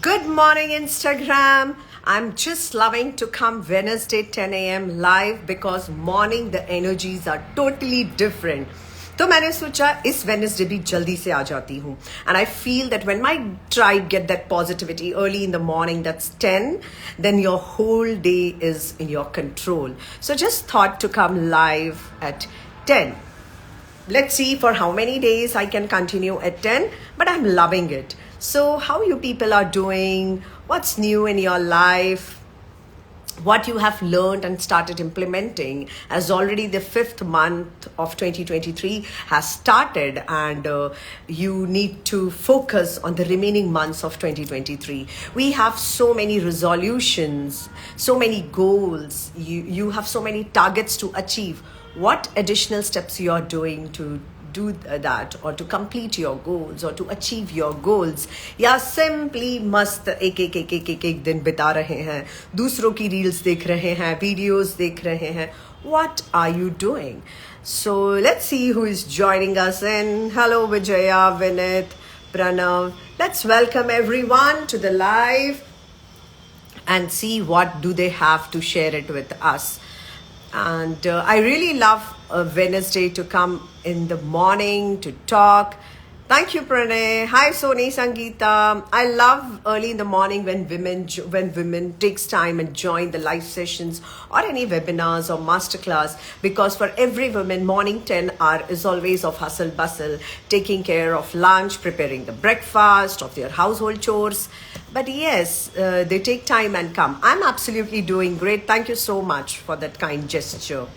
Good morning, Instagram. I'm just loving to come Wednesday 10 a.m. live because morning the energies are totally different. तो मैंने सोचा इस Wednesday भी जल्दी से आ जाती हूँ and I feel that when my tribe get that positivity early in the morning, that's 10, then your whole day is in your control. So just thought to come live at 10. Let's see for how many days I can continue at 10, but I'm loving it. So how you people are doing, what's new in your life, what you have learned and started implementing, as already the 5th month of 2023 has started, and you need to focus on the remaining months of 2023. We have so many resolutions, so many goals, you have so many targets to achieve. What additional steps you are doing to do that, or to complete your goals, or to achieve your goals, या simply मस्त एक दिन बिता रहे हैं, दूसरों की reels देख रहे हैं, वीडियोस देख रहे हैं? What are you doing? So let's see who is joining us in. Hello Vijaya, Vinith, Pranav. Let's welcome everyone to the live and see what do they have to share it with us. And I really love Wednesday to come in the morning to talk. Thank you, Pranay. Hi, Soni, Sangeeta. I love early in the morning when women takes time and join the live sessions or any webinars or masterclass, because for every woman, morning 10 hour is always of hustle bustle, taking care of lunch, preparing the breakfast, of their household chores. But yes, they take time and come. I'm absolutely doing great. Thank you so much for that kind gesture.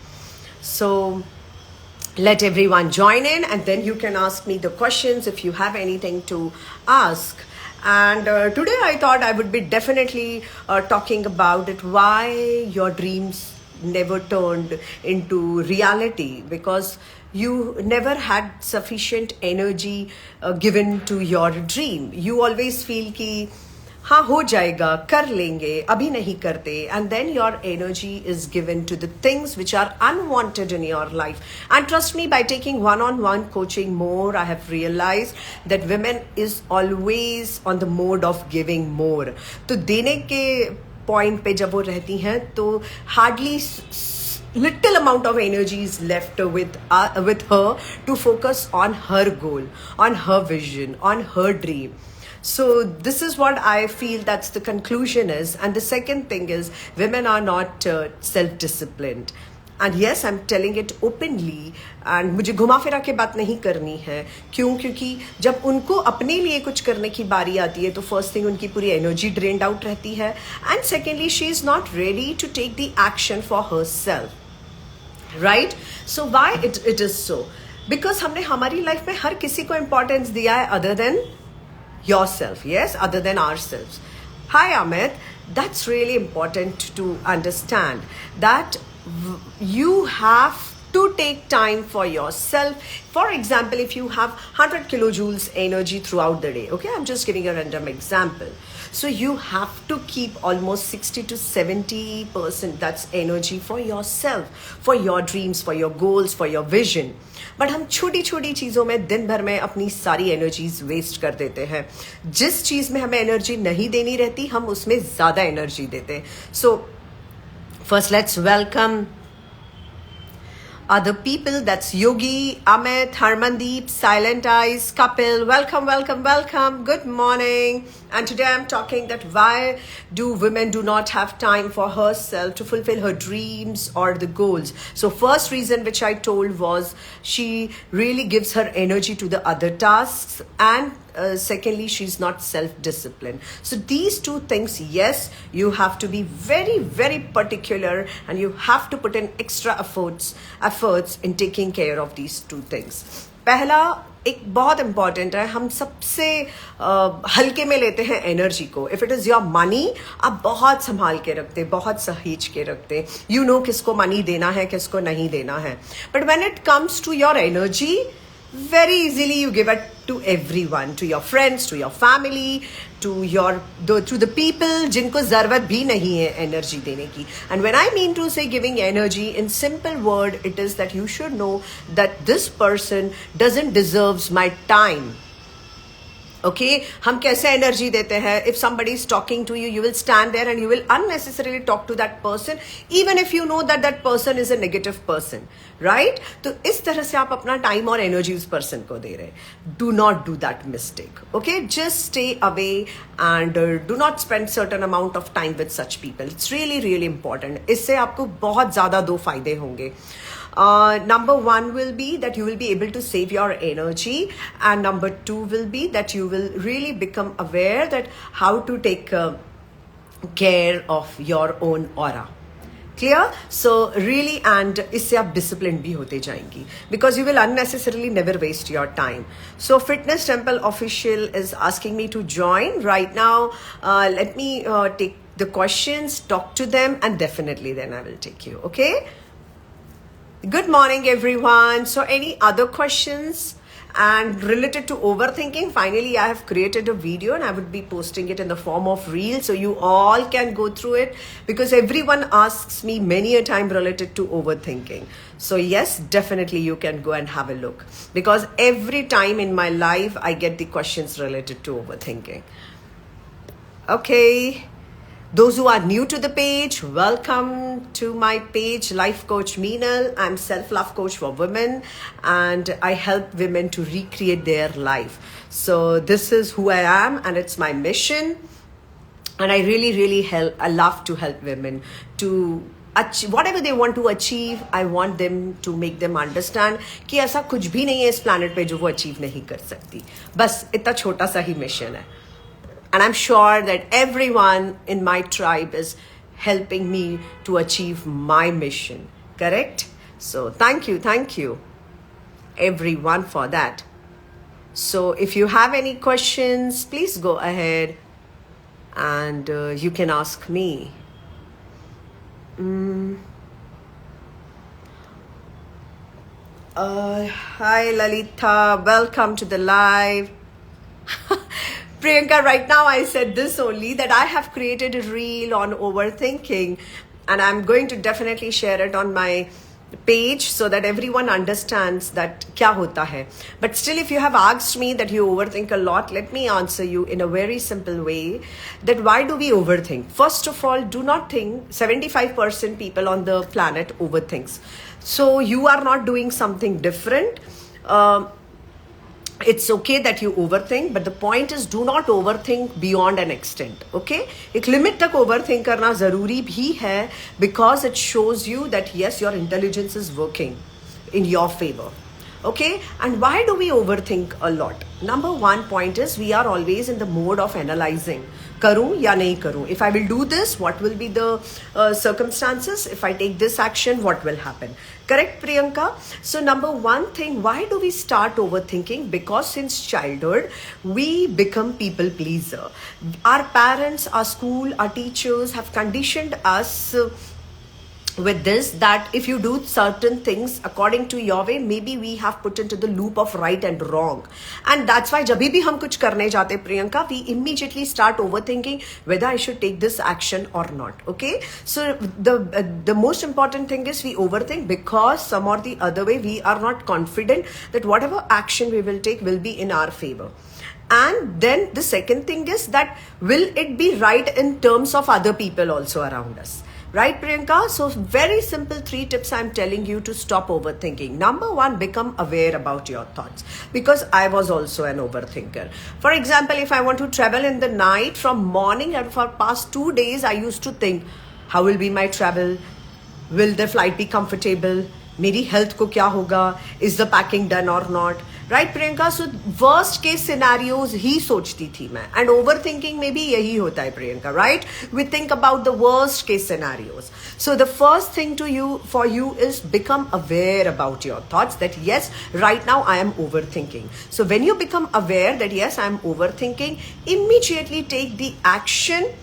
So let everyone join in, and then you can ask me the questions if you have anything to ask. And today I thought I would be definitely talking about it, why your dreams never turned into reality, because you never had sufficient energy given to your dream. You always feel कि हाँ हो जाएगा, कर लेंगे, अभी नहीं करते, and then your energy is given to the things which are unwanted in your life. And trust me, by taking one-on-one coaching more, I have realized that women is always on the mode of giving more. तो देने के point पे जब वो रहती हैं तो hardly little amount of energy is left with her to focus on her goal, on her vision, on her dream. So this is what I feel that's the conclusion is. And the second thing is, women are not self-disciplined. And yes, I'm telling it openly, and मुझे घुमा फिरा के बात नहीं करनी है. क्यों? क्योंकि जब उनको अपने लिए कुछ करने की बारी आती है तो फर्स्ट थिंग उनकी पूरी एनर्जी ड्रेन्ड आउट रहती है, and secondly she is not ready to take the action for herself. Right? So why it is so? Because हमने हमारी लाइफ में हर किसी को इम्पोर्टेंस दिया है other than yourself, yes, other than ourselves. Hi Amit, that's really important to understand that you have to take time for yourself. For example, if you have 100 kilojoules energy throughout the day, okay, I'm just giving a random example. So you have to keep almost 60 to 70% that's energy for yourself, for your dreams, for your goals, for your vision. But हम छोटी छोटी चीज़ों में दिन भर में अपनी सारी एनर्जीज वेस्ट कर देते हैं. जिस चीज़ में हमें एनर्जी नहीं देनी रहती हम उसमें ज़्यादा एनर्जी देते हैं. So first let's welcome other people. That's Yogi, Amit, Harmandeep, Silent Eyes, Kapil. Welcome, welcome, welcome. Good morning. And today I'm talking that why do women do not have time for herself to fulfill her dreams or the goals. So first reason which I told was she really gives her energy to the other tasks, and secondly, she's not self-disciplined. So these two things, yes, you have to be very, very particular, and you have to put in extra efforts in taking care of these two things. पहला एक बहुत important है, हम सबसे हल्के में लेते हैं एनर्जी को. If it is your money, आप बहुत संभाल के रखते, बहुत सहेज के रखते. यू नो किसको मनी देना है, किसको नहीं देना है. But when it comes to your energy, very easily you give it to everyone, to your friends, to your family, to the people जिनको ज़रूरत भी नहीं है एनर्जी देने की. And when I mean to say giving energy, in simple word, it is that you should know that this person doesn't deserves my time. Okay हम कैसे energy देते हैं. If somebody is talking to you, you will stand there and you will unnecessarily talk to that person even if you know that that person is a negative person, right? तो इस तरह से आप अपना time और energy उस person को दे रहे हैं. Do not do that mistake. Okay just stay away and do not spend certain amount of time with such people. It's really really important. इससे आपको बहुत ज्यादा दो फायदे होंगे. Number one will be that you will be able to save your energy, and number two will be that you will really become aware that how to take care of your own aura. Clear? So really, and इससे आप disciplined भी होते जाएंगी because you will unnecessarily never waste your time. So Fitness Temple Official is asking me to join right now. Let me take the questions, talk to them, and definitely then I will take you. Okay? Good morning, everyone. So any other questions? And related to overthinking, finally, I have created a video and I would be posting it in the form of reel. So you all can go through it because everyone asks me many a time related to overthinking. So yes, definitely you can go and have a look because every time in my life, I get the questions related to overthinking. Okay. Those who are new to the page, welcome to my page, Life Coach Meenal. I'm self-love coach for women and I help women to recreate their life. So this is who I am and it's my mission. And I really I love to help women to achieve whatever they want to achieve. I want them to make them understand कि ऐसा कुछ भी नहीं है इस planet पे जो वो achieve नहीं कर सकती. बस इतना छोटा सा ही mission है. And I'm sure that everyone in my tribe is helping me to achieve my mission. Correct? So thank you, everyone for that. So if you have any questions, please go ahead and you can ask me. Hi Lalita, welcome to the live. Priyanka, right now I said this only that I have created a reel on overthinking and I'm going to definitely share it on my page so that everyone understands that kya hota hai. But still, if you have asked me that you overthink a lot, let me answer you in a very simple way that why do we overthink? First of all, do not think 75% people on the planet overthinks. So you are not doing something different. It's okay that you overthink, but the point is do not overthink beyond an extent. Okay? एक limit तक overthink करना जरूरी भी है because it shows you that yes, your intelligence is working in your favor. Okay? And why do we overthink a lot? Number one point is we are always in the mode of analyzing. करूं या नहीं करूं? If I will do this, what will be the circumstances? If I take this action, what will happen? Correct, Priyanka? So number one thing, why do we start overthinking? Because since childhood, we become people pleaser. Our parents, our school, our teachers have conditioned us with this that if you do certain things according to your way, maybe we have put into the loop of right and wrong, and that's why जब भी हम कुछ करने जाते Priyanka, we immediately start overthinking whether I should take this action or not. Okay, so the most important thing is we overthink because some or the other way we are not confident that whatever action we will take will be in our favor. And then the second thing is that will it be right in terms of other people also around us? Right, Priyanka? So very simple 3 tips I'm telling you to stop overthinking. Number one, become aware about your thoughts because I was also an overthinker. For example, if I want to travel in the night from morning and for past 2 days, I used to think, how will be my travel? Will the flight be comfortable? मेरी health को क्या होगा? Is the packing done or not? Right, Priyanka? So worst case scenarios ही सोचती थी मैं. And overthinking में भी यही होता है, Priyanka, right? We think about the worst case scenarios. So the first thing for you is become aware about your thoughts that yes, right now I am overthinking. So when you become aware that yes, I am overthinking, immediately take the action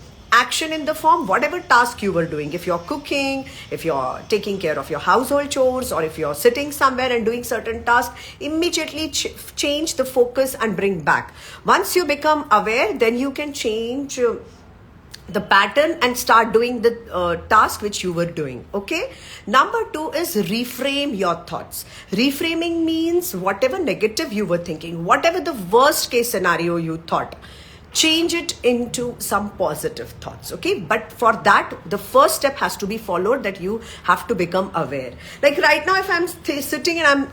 in the form whatever task you were doing. If you're cooking, if you're taking care of your household chores, or if you're sitting somewhere and doing certain tasks, immediately change the focus and bring back. Once you become aware, then you can change the pattern and start doing the task which you were doing. Okay. Number 2 is reframe your thoughts. Reframing means whatever negative you were thinking, whatever the worst case scenario you thought, change it into some positive thoughts. Okay. But for that, the first step has to be followed, that you have to become aware. Like right now, if I'm sitting and I'm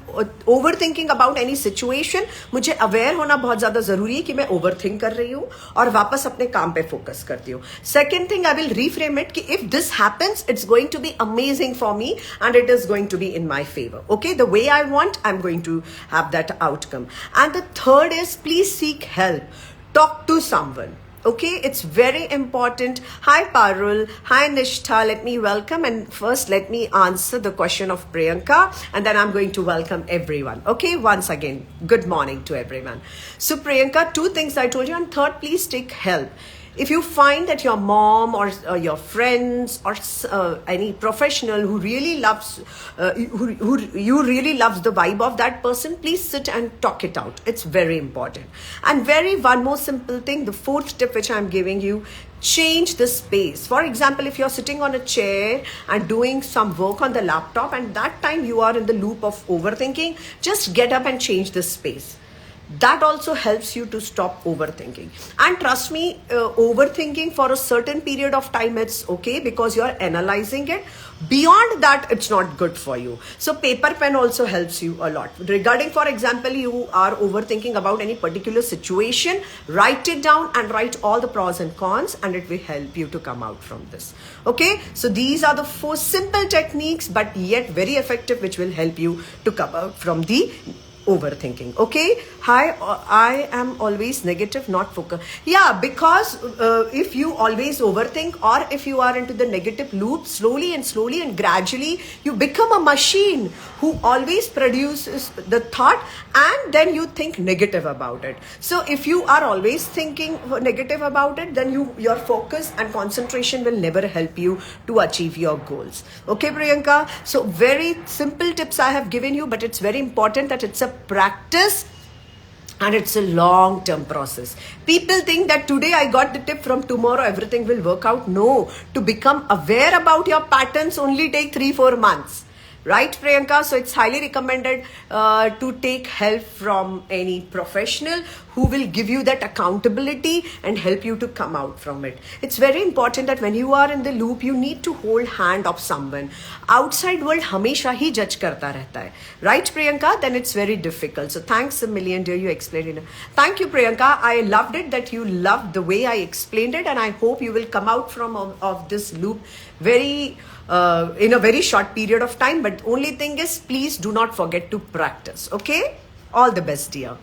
overthinking about any situation, मुझे aware होना बहुत ज़्यादा ज़रूरी है कि मैं overthink कर रही हूँ और वापस अपने काम पे focus करती हूँ. Second thing, I will reframe it कि if this happens, it's going to be amazing for me and it is going to be in my favor. Okay, the way I want, I'm going to have that outcome. And the third is, please seek help. Talk to someone. Okay, it's very important. Hi Parul, hi Nishtha, let me welcome, and first let me answer the question of Priyanka, and then I'm going to welcome everyone. Okay, once again, good morning to everyone. So Priyanka, 2 things I told you, and third, please take help. If you find that your mom or your friends or any professional who really loves, who you really loves the vibe of that person, please sit and talk it out. It's very important. And one more simple thing, the 4th tip which I'm giving you, change the space. For example, if you're sitting on a chair and doing some work on the laptop and that time you are in the loop of overthinking, just get up and change the space. That also helps you to stop overthinking. And trust me, overthinking for a certain period of time, it's okay because you're analyzing it. Beyond that, it's not good for you. So paper pen also helps you a lot. Regarding, for example, you are overthinking about any particular situation, write it down and write all the pros and cons, and it will help you to come out from this. Okay, so these are the 4 simple techniques but yet very effective, which will help you to come out from the overthinking. Okay. Hi, I am always negative, not focused. Yeah, because if you always overthink, or if you are into the negative loop, slowly and gradually you become a machine who always produces the thought and then you think negative about it. So if you are always thinking negative about it, then your focus and concentration will never help you to achieve your goals. Okay, Priyanka. So very simple tips I have given you, but it's very important that it's a practice and it's a long-term process. People think that today I got the tip, from tomorrow everything will work out. No, to become aware about your patterns only take 3-4 months. Right, Priyanka? So it's highly recommended to take help from any professional who will give you that accountability and help you to come out from it. It's very important that when you are in the loop, you need to hold hand of someone. Outside world हमेशा ही judge करता रहता है. Right, Priyanka? Then it's very difficult. So thanks a million, dear. You explained it. Thank you, Priyanka. I loved it that you loved the way I explained it, and I hope you will come out from of this loop very in a very short period of time. But only thing is, please do not forget to practice. Okay, all the best, dear.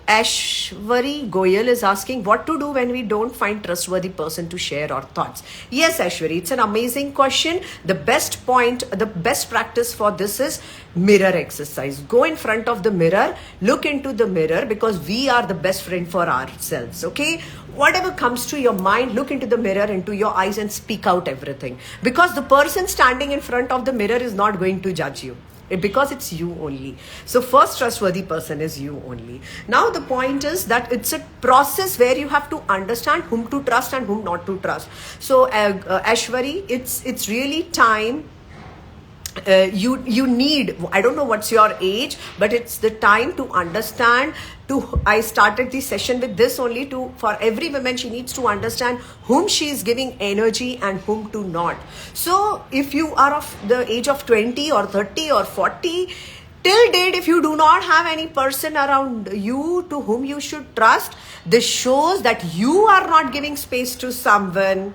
Ashwari Goyal is asking what to do when we don't find trustworthy person to share our thoughts. Yes, Ashwari, it's an amazing question. The best practice for this is mirror exercise. Go in front of the mirror, look into the mirror, because we are the best friend for ourselves. Okay, whatever comes to your mind, look into the mirror, into your eyes, and speak out everything, because the person standing in front of the mirror is not going to judge you, because it's you only. So first trustworthy person is you only. Now the point is that it's a process where you have to understand whom to trust and whom not to trust. So Ashwari, it's really time. You need, I don't know what's your age, but it's the time to understand. I started the session with this only, for every woman, she needs to understand whom she is giving energy and whom to not. So if you are of the age of 20 or 30 or 40, till date, if you do not have any person around you to whom you should trust, this shows that you are not giving space to someone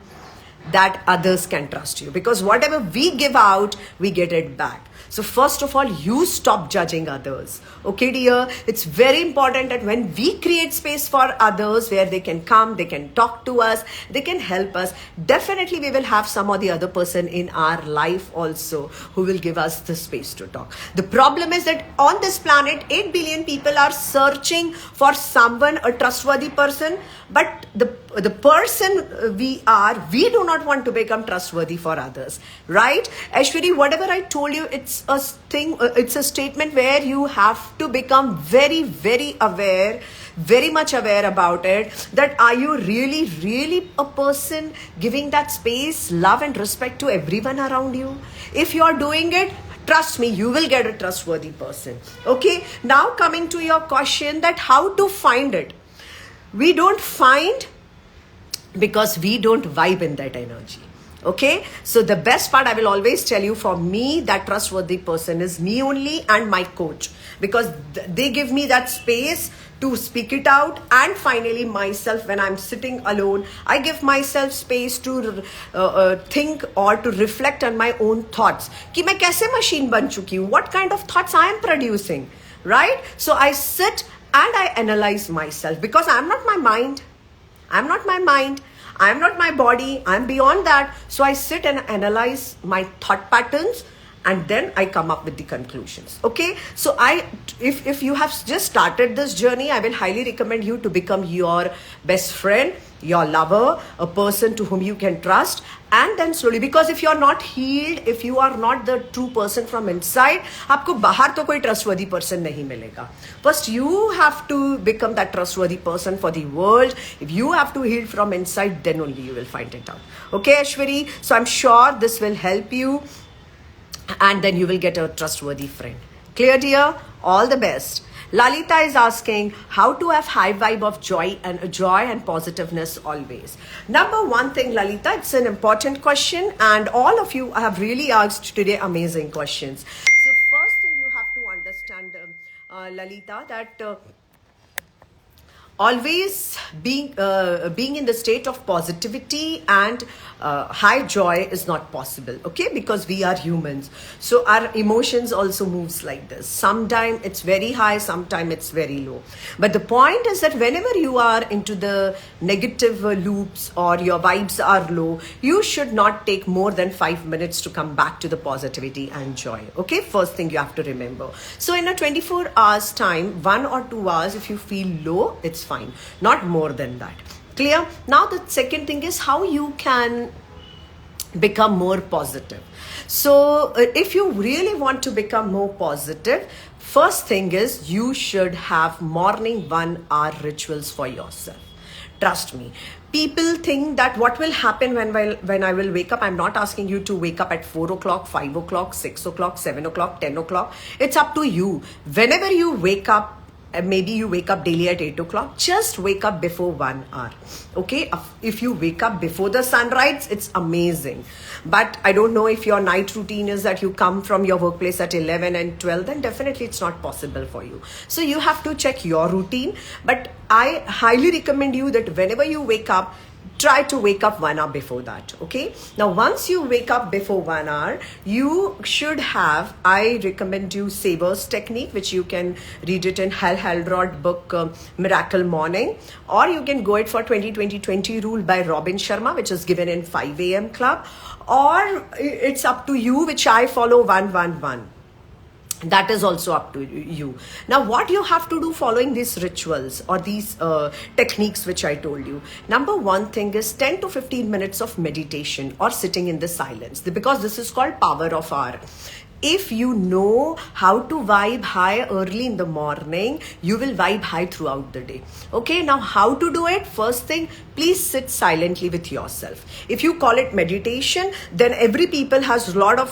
that others can trust you, because whatever we give out, we get it back. So first of all, you stop judging others. Okay, dear, it's very important that when we create space for others where they can come, they can talk to us, they can help us, definitely we will have some or the other person in our life also who will give us the space to talk. The problem is that on this planet, 8 billion people are searching for someone, a trustworthy person, but the person we do not want to become trustworthy for others. Right? Ashwari, whatever I told you, it's a statement where you have to become very, very aware very much aware about it, that are you really a person giving that space, love and respect to everyone around you? If you're doing it, trust me, you will get a trustworthy person. Okay, now coming to your question that how to find it. We don't find because we don't vibe in that energy. Okay, so the best part, I will always tell you, for me, that trustworthy person is me only and my coach, because they give me that space to speak it out. And finally, myself, when I'm sitting alone, I give myself space to think or to reflect on my own thoughts. कि मैं कैसे machine बन चुकी हूँ? What kind of thoughts I am producing, right? So I sit and I analyze myself, because I'm not my mind. I'm not my mind. I'm not my body. I'm beyond that. So I sit and analyze my thought patterns, and then I come up with the conclusions. Okay. So if you have just started this journey, I will highly recommend you to become your best friend, your lover, a person to whom you can trust. And then slowly, because if you're not healed, if you are not the true person from inside, आपको बाहर तो कोई trustworthy person नहीं मिलेगा. First, you have to become that trustworthy person for the world. If you have to heal from inside, then only you will find it out. Okay, Ashwari? So I'm sure this will help you, and then you will get a trustworthy friend. Clear, dear? All the best. Lalita is asking how to have high vibe of joy and positiveness always. Number one thing, Lalita, it's an important question, and all of you have really asked today amazing questions. So first thing you have to understand, Lalita, that always being in the state of positivity and high joy is not possible. Okay, because we are humans, so our emotions also moves like this. Sometimes it's very high, sometimes it's very low. But the point is that whenever you are into the negative loops or your vibes are low, you should not take more than 5 minutes to come back to the positivity and joy. Okay, first thing you have to remember. So in a 24 hours time, 1 or 2 hours, if you feel low, it's fine, not more than that. Clear? Now the second thing is how you can become more positive. So if you really want to become more positive, first thing is you should have morning 1 hour rituals for yourself. Trust me. People think that what will happen when I will wake up. I'm not asking you to wake up at 4 o'clock, 5 o'clock, 6 o'clock, 7 o'clock, 10 o'clock. It's up to you. Whenever you wake up, maybe you wake up daily at 8 o'clock, just wake up before 1 hour. Okay, if you wake up before the sunrise, it's amazing. But I don't know if your night routine is that you come from your workplace at 11 and 12, then definitely it's not possible for you. So you have to check your routine. But I highly recommend you that whenever you wake up, try to wake up 1 hour before that. Okay, now once you wake up before 1 hour, you should have, I recommend you Savers technique, which you can read it in Hal Elrod book, Miracle Morning, or you can go it for 20-20-20 rule by Robin Sharma, which is given in 5 a.m. club, or it's up to you, which I follow 1-1-1. That is also up to you. Now, what you have to do following these rituals or these techniques which I told you. Number one thing is 10 to 15 minutes of meditation or sitting in the silence, because this is called power of hour. If you know how to vibe high early in the morning, you will vibe high throughout the day. Okay, now how to do it? First thing, please sit silently with yourself. If you call it meditation, then every people has a lot of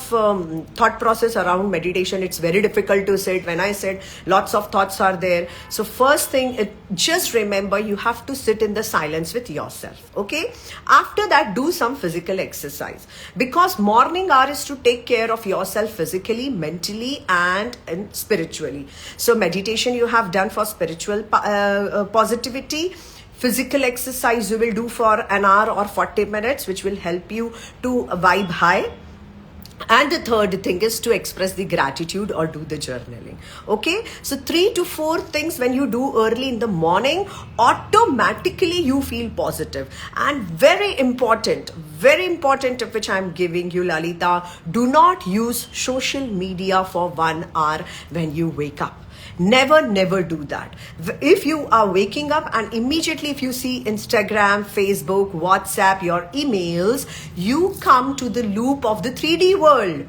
thought process around meditation. It's very difficult to sit. When I said lots of thoughts are there. So first thing, just remember you have to sit in the silence with yourself. Okay, after that, do some physical exercise, because morning hour is to take care of yourself physically, mentally, and spiritually. So meditation you have done for spiritual positivity. Physical exercise you will do for an hour or 40 minutes, which will help you to vibe high. And the third thing is to express the gratitude or do the journaling. Okay, so 3 to 4 things when you do early in the morning, automatically you feel positive. And very important tip which I'm giving you, Lalita, do not use social media for 1 hour when you wake up. Never do that. If you are waking up and immediately if you see Instagram, Facebook, WhatsApp, your emails, you come to the loop of the 3D world.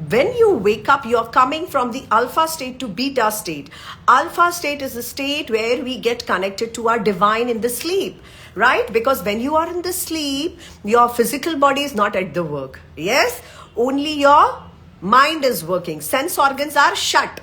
When you wake up, you're coming from the alpha state to beta state. Alpha state is the state where we get connected to our divine in the sleep, right? Because when you are in the sleep, your physical body is not at the work. Yes, only your mind is working. Sense organs are shut.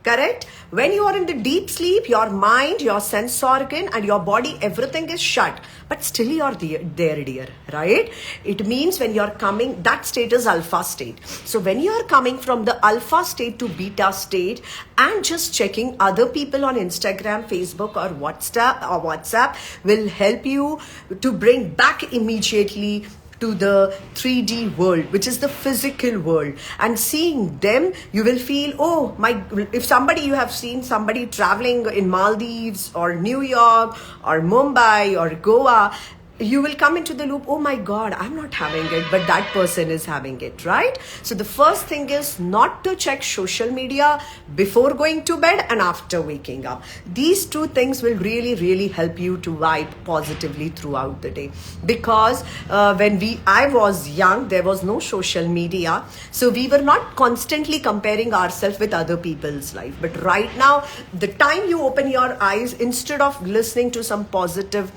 Correct? When you are in the deep sleep, your mind, your sense organ and your body, everything is shut. But still you're there, dear, right? It means when you're coming, that state is alpha state. So when you're coming from the alpha state to beta state and just checking other people on Instagram, Facebook or WhatsApp will help you to bring back immediately to the 3D world, which is the physical world, and seeing them, you will feel, oh my, if somebody, you have seen somebody traveling in Maldives or New York or Mumbai or Goa, you will come into the loop, oh my God, I'm not having it, but that person is having it, right? So the first thing is not to check social media before going to bed and after waking up. These two things will really, really help you to vibe positively throughout the day. Because when I was young, there was no social media. So we were not constantly comparing ourselves with other people's life. But right now, the time you open your eyes, instead of listening to some positive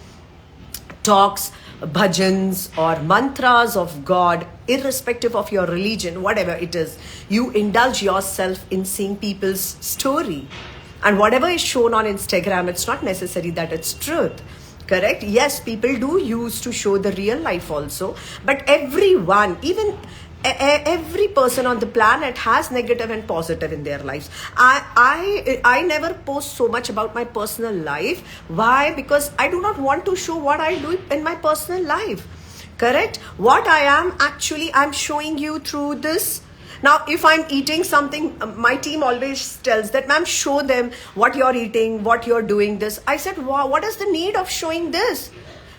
talks, bhajans or mantras of God, irrespective of your religion, whatever it is, you indulge yourself in seeing people's story. And whatever is shown on Instagram, it's not necessary that it's truth. Correct? Yes, people do use to show the real life also. But everyone, even every person on the planet has negative and positive in their lives. I never post so much about my personal life. Why? Because I do not want to show what I do in my personal life. Correct? What I am actually, I'm showing you through this. Now, if I'm eating something, my team always tells that, ma'am, show them what you're eating, what you're doing this. I said, wow, what is the need of showing this?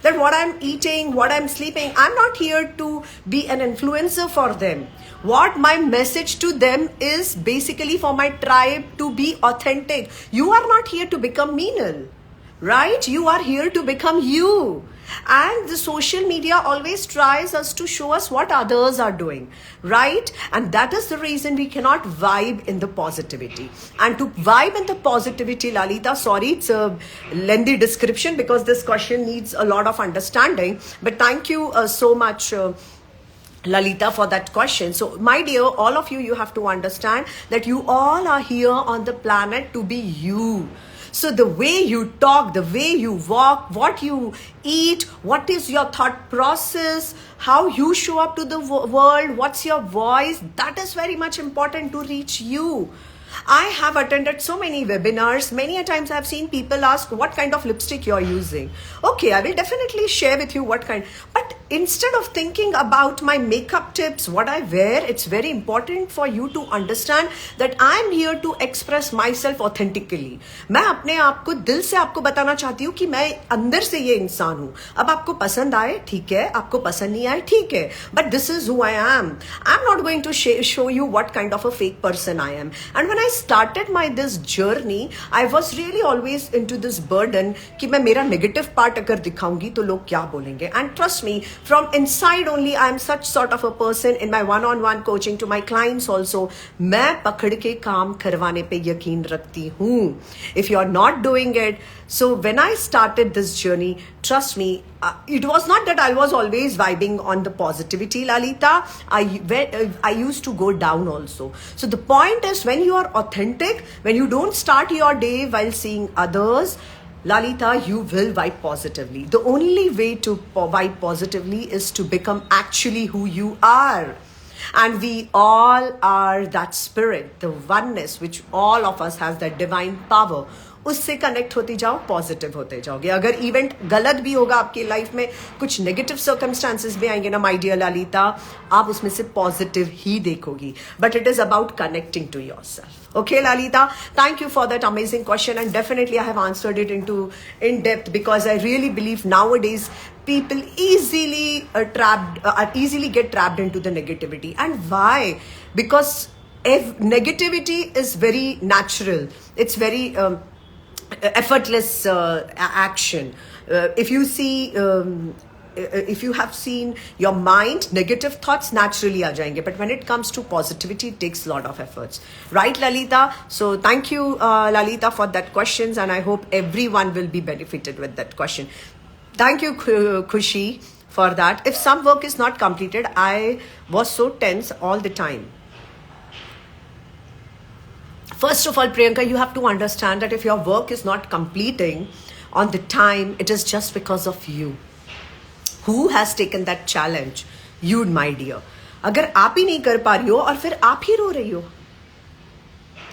That what I'm eating, what I'm sleeping, I'm not here to be an influencer for them. What my message to them is basically for my tribe to be authentic. You are not here to become Meenal, right? You are here to become you. And the social media always tries us to show us what others are doing, right? And that is the reason we cannot vibe in the positivity. And to vibe in the positivity, Lalita, sorry, it's a lengthy description because this question needs a lot of understanding. But thank you so much, Lalita, for that question. So, my dear, all of you, you have to understand that you all are here on the planet to be you. So the way you talk, the way you walk, what you eat, what is your thought process, how you show up to the world, what's your voice, that is very much important to reach you. I have attended so many webinars. Many a times I have seen people ask what kind of lipstick you are using. Okay, I will definitely share with you what kind. But instead of thinking about my makeup tips, what I wear, it's very important for you to understand that I'm here to express myself authentically. मैं अपने आप को दिल से आपको बताना चाहती हूँ कि मैं अंदर से ये इंसान हूँ. अब आपको पसंद आए ठीक है, आपको पसंद नहीं आए ठीक है. But this is who I am. I'm not going to show you what kind of a fake person I am. And when I started my this journey, I was really always into this burden कि मैं मेरा negative part अगर दिखाऊंगी तो लोग क्या बोलेंगे. And trust me, from inside only, I am such sort of a person in my one-on-one coaching to my clients also. मैं पकड़ के काम करवाने पे यकीन रखती हूँ. If you are not doing it, so when I started this journey, trust me, it was not that I was always vibing on the positivity, Lalita. I used to go down also. So the point is, when you are authentic, when you don't start your day while seeing others, Lalita, you will vibe positively. The only way to vibe positively is to become actually who you are. And we all are that spirit, the oneness, which all of us has that divine power. उससे connect होती जाओ, positive होते जाओगे. अगर event गलत भी होगा आपकी लाइफ में, कुछ नेगेटिव सर्कमस्टांसेस भी आएंगे ना माय डियर ललिता, आप उसमें से पॉजिटिव ही देखोगी. But it is about connecting to yourself. Okay, Lalita, thank you for that amazing question, and definitely I have answered it in depth because I really believe nowadays people easily easily get trapped into the negativity. And why? Because negativity is very natural. It's very effortless action. If you see if you have seen your mind, negative thoughts naturally aa jayenge. But when it comes to positivity, it takes a lot of efforts. Right, Lalita? So thank you, Lalita, for that questions. And I hope everyone will be benefited with that question. Thank you, Khushi, for that. If some work is not completed, I was so tense all the time. First of all, Priyanka, you have to understand that if your work is not completing on the time, it is just because of you. Who has taken that challenge? You, my dear. अगर आप ही नहीं कर पा रही हो और फिर आप ही रो रही हो.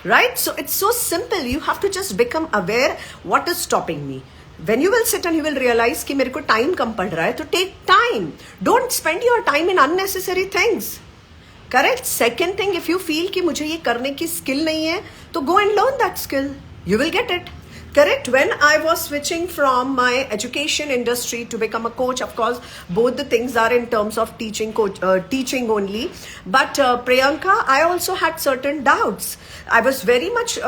Right? So it's so simple. You have to just become aware what is stopping me. When you will sit and you will realize कि मेरे को time कम पड़ रहा है, तो take time. Don't spend your time in unnecessary things. Correct? Second thing, if you feel कि मुझे ये करने की skill नहीं है, तो go and learn that skill. You will get it. Correct. When I was switching from my education industry to become a coach, of course, both the things are in terms of teaching only. But Priyanka, I also had certain doubts. I was very much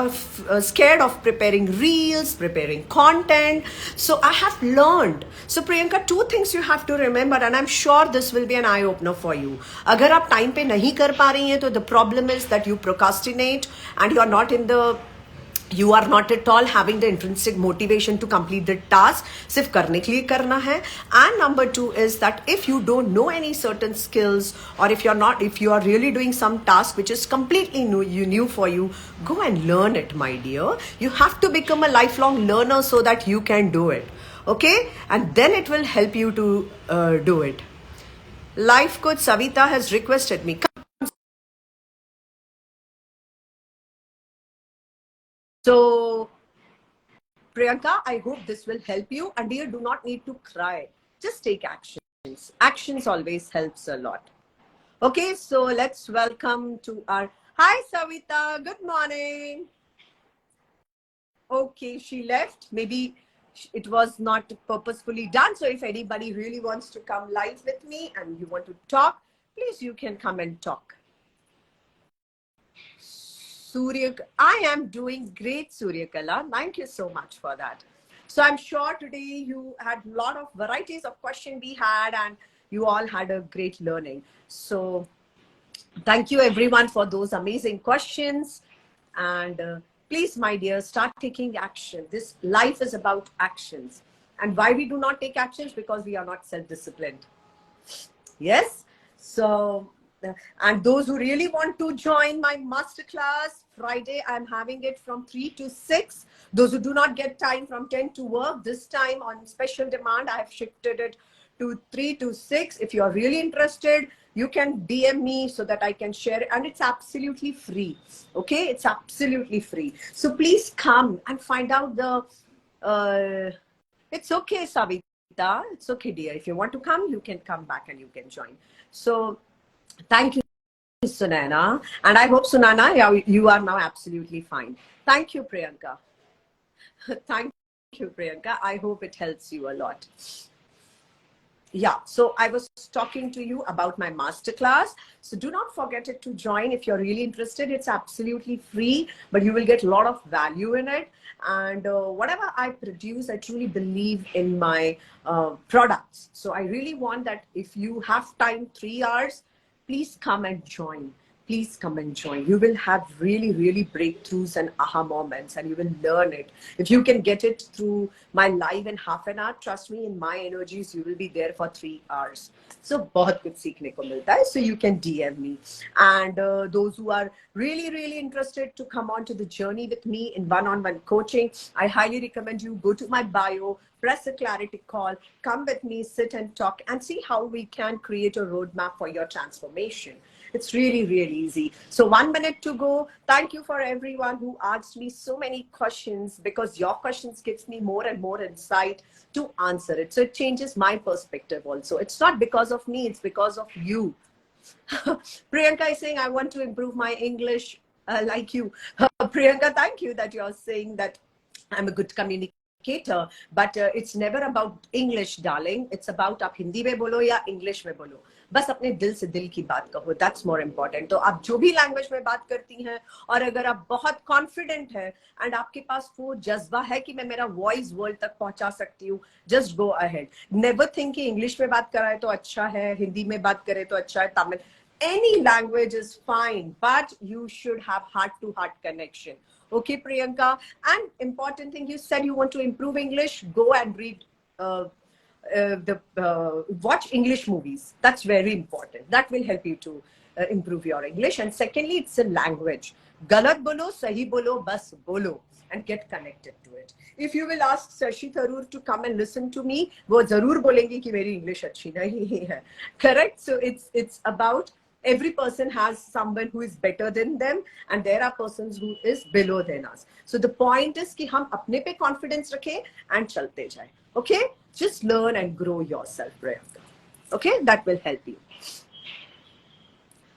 scared of preparing reels, preparing content. So I have learned. So Priyanka, two things you have to remember, and I'm sure this will be an eye opener for you. अगर आप time पे नहीं कर पा रही हैं, तो the problem is that you procrastinate and you are not at all having the intrinsic motivation to complete the task. सिर्फ करने के लिए करना है. And number two is that if you don't know any certain skills, or if you are really doing some task which is completely new for you, go and learn it, my dear. You have to become a lifelong learner so that you can do it. Okay? And then it will help you to do it. Life coach Savita has requested me. So, Priyanka, I hope this will help you. And dear, do not need to cry. Just take actions. Actions always helps a lot. Okay, so let's welcome to our... Hi, Savita. Good morning. Okay, she left. Maybe it was not purposefully done. So if anybody really wants to come live with me and you want to talk, please, you can come and talk. I am doing great, Suryakala. Thank you so much for that. So I'm sure today you had a lot of varieties of questions we had, and you all had a great learning. So thank you everyone for those amazing questions. And please, my dear, start taking action. This life is about actions. And why we do not take actions? Because we are not self-disciplined. Yes? So... and those who really want to join my masterclass, Friday, I'm having it from 3 to 6. Those who do not get time from 10 to work, this time on special demand, I have shifted it to 3 to 6. If you are really interested, you can DM me so that I can share it. And it's absolutely free. Okay? It's absolutely free. So please come and find out the... it's okay, Savita. It's okay, dear. If you want to come, you can come back and you can join. So... thank you, Sunana. And I hope, Sunana, you are now absolutely fine. Thank you, Priyanka. Thank you, Priyanka. I hope it helps you a lot. Yeah, so I was talking to you about my masterclass. So do not forget it to join if you're really interested. It's absolutely free, but you will get a lot of value in it. And whatever I produce, I truly believe in my products. So I really want that if you have time, 3 hours, please come and join. Please come and join. You will have really, really breakthroughs and aha moments, and you will learn it. If you can get it through my live in half an hour, trust me, in my energies, you will be there for 3 hours. So, बहुत कुछ सीखने को मिलता है. So you can DM me. And those who are really, really interested to come on to the journey with me in one-on-one coaching, I highly recommend you go to my bio, press a clarity call, come with me, sit and talk, and see how we can create a roadmap for your transformation. It's really, really easy. So 1 minute to go. Thank you for everyone who asked me so many questions, because your questions gives me more and more insight to answer it. So it changes my perspective also. It's not because of me, it's because of you. Priyanka is saying, I want to improve my English like you. Priyanka, thank you that you're saying that I'm a good communicator. cater, but it's never about English, darling. It's about आप हिंदी में बोलो या English में बोलो, बस अपने दिल से दिल की बात कहो. That's more important. तो आप जो भी लैंग्वेज में बात करती हैं, और अगर आप बहुत कॉन्फिडेंट हैं एंड आपके पास वो जज्बा है कि मैं मेरा वॉइस वर्ल्ड तक पहुंचा सकती हूँ, just go ahead. Never think कि इंग्लिश में बात कराए तो अच्छा है, हिंदी में बात करे तो अच्छा है, Tamil, any language is fine, but you should have heart to heart connection. Okay, Priyanka? And important thing, you said you want to improve English, go and read watch English movies. That's very important. That will help you to improve your English. And secondly, it's a language. Galat bolo, sahi bolo, bas bolo, and get connected to it. If you will ask Shashi Tharoor to come and listen to me, वो जरूर बोलेंगे कि मेरी English अच्छी नहीं है. Correct? So it's about every person has someone who is better than them, and there are persons who is below than us. So the point is कि हम अपने पे confidence रखें and चलते जाएं. Okay? Just learn and grow yourself, Priyanka. Okay? That will help you.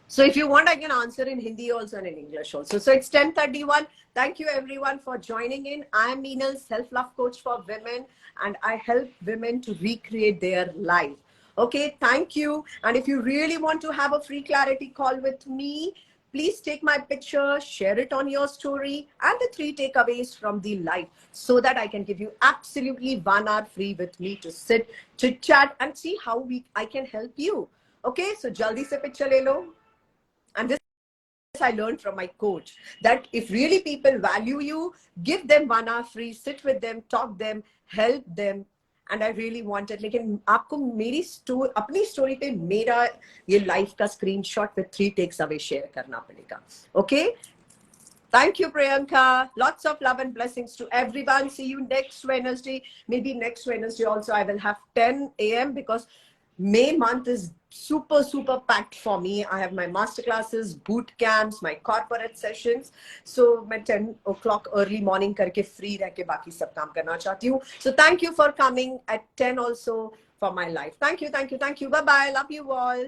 So if you want, I can answer in Hindi also and in English also. So it's 10:31. Thank you everyone for joining in. I'm Meenal, self-love coach for women, and I help women to recreate their life. Okay, thank you. And if you really want to have a free clarity call with me, please take my picture, share it on your story, and the 3 takeaways from the life, so that I can give you absolutely 1 hour free with me to sit, chit chat, and see how I can help you. Okay, so jaldi se picture le lo. And this I learned from my coach, that if really people value you, give them 1 hour free, sit with them, talk them, help them. And I really wanted, लेकिन आपको मेरी अपनी story पे मेरा ये life का screenshot with 3 takes away share करना पड़ेगा. Okay? Thank you, Priyanka. Lots of love and blessings to everyone. See you next Wednesday. Maybe next Wednesday also I will have 10 a.m. because May month is super, super packed for me. I have my master classes, boot camps, my corporate sessions. So मैं 10 o'clock early morning करके free रह के बाकी सब काम करना चाहती हूँ. So thank you for coming at 10 also for my life. Thank you, thank you, thank you. Bye-bye. Love you all.